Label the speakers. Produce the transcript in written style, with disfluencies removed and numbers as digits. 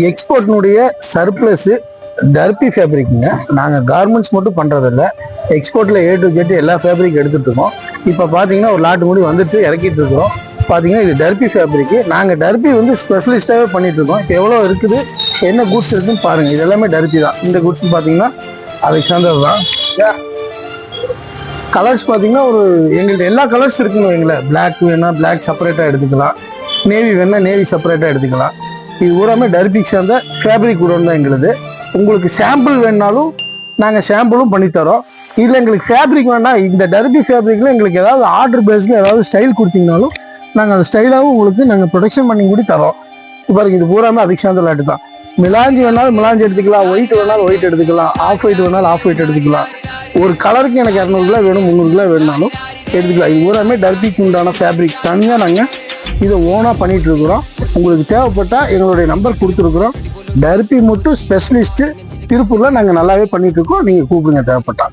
Speaker 1: எக்ஸ்போர்ட்னுடைய surplus derby ஃபேப்ரிக்குங்க. நாங்கள் garments மட்டும் பண்ணுறதில்ல, எக்ஸ்போர்ட்டில் A to Z எல்லா ஃபேப்ரிக் எடுத்துகிட்டு இருக்கோம். இப்போ பார்த்தீங்கன்னா ஒரு லாட்டு முடி வந்துட்டு இறக்கிட்டு இருக்கிறோம். பார்த்தீங்கன்னா இது டர்பி ஃபேப்ரிக்கு. நாங்கள் டர்பி வந்து ஸ்பெஷலிஸ்ட்டாகவே பண்ணிட்டு இருக்கோம். இப்போ எவ்வளோ இருக்குது, என்ன குட்ஸ் இருக்குன்னு பாருங்கள். இது எல்லாமே டர்பி தான். இந்த குட்ஸ் பார்த்தீங்கன்னா அலெக்சாண்டர் தான். கலர்ஸ் பார்த்தீங்கன்னா எங்கள்கிட்ட எல்லா கலர்ஸ் இருக்குன்னு வைங்களேன். பிளாக் வேணா பிளாக் செப்பரேட்டாக எடுத்துக்கலாம், நேவி வேணா நேவி செப்பரேட்டாக எடுத்துக்கலாம். இது பூராமே டர்பிக் சேர்ந்த ஃபேப்ரிக் கூட தான் எங்களுது. உங்களுக்கு சாம்பிள் வேணுனாலும் நாங்கள் சாம்பிளும் பண்ணித்தரோம். இதில் எங்களுக்கு ஃபேப்ரிக் வேணால் இந்த டர்பி ஃபேப்ரிக்கில் எங்களுக்கு ஏதாவது ஆர்டர் பேஸில் ஏதாவது ஸ்டைல் கொடுத்தீங்கனாலும் நாங்கள் அந்த ஸ்டைலாகவும் உங்களுக்கு நாங்கள் ப்ரொடக்ஷன் பண்ணி கூட தரோம். பாருங்க, இது பூராமே அலெக்சாண்டர் லாட்டு தான். மிலாஞ்சி வேணாலும் மிலாஞ்சி எடுத்துக்கலாம், ஒயிட் வேணாலும் ஒயிட் எடுத்துக்கலாம், ஆஃப் ஒயிட் வேணாலும் ஆஃப் ஒயிட் எடுத்துக்கலாம். ஒரு கலருக்கு எனக்கு 200 கிலோ வேணும், 300 கிலோ வேணுனாலும் எடுத்துக்கலாம். இது பூராமே டர்பிக்கு உண்டான ஃபேப்ரிக். தனியாக நாங்கள் இதை ஓனாக பண்ணிகிட்டு இருக்கிறோம். உங்களுக்கு தேவைப்பட்டால் எங்களுடைய நம்பர் கொடுத்துருக்குறோம். டர்பி மட்டும் ஸ்பெஷலிஸ்ட்டு திருப்பூரில் நாங்கள் நல்லாவே பண்ணிகிட்டு இருக்கோம். நீங்கள் கூப்பிடுங்க தேவைப்பட்டா.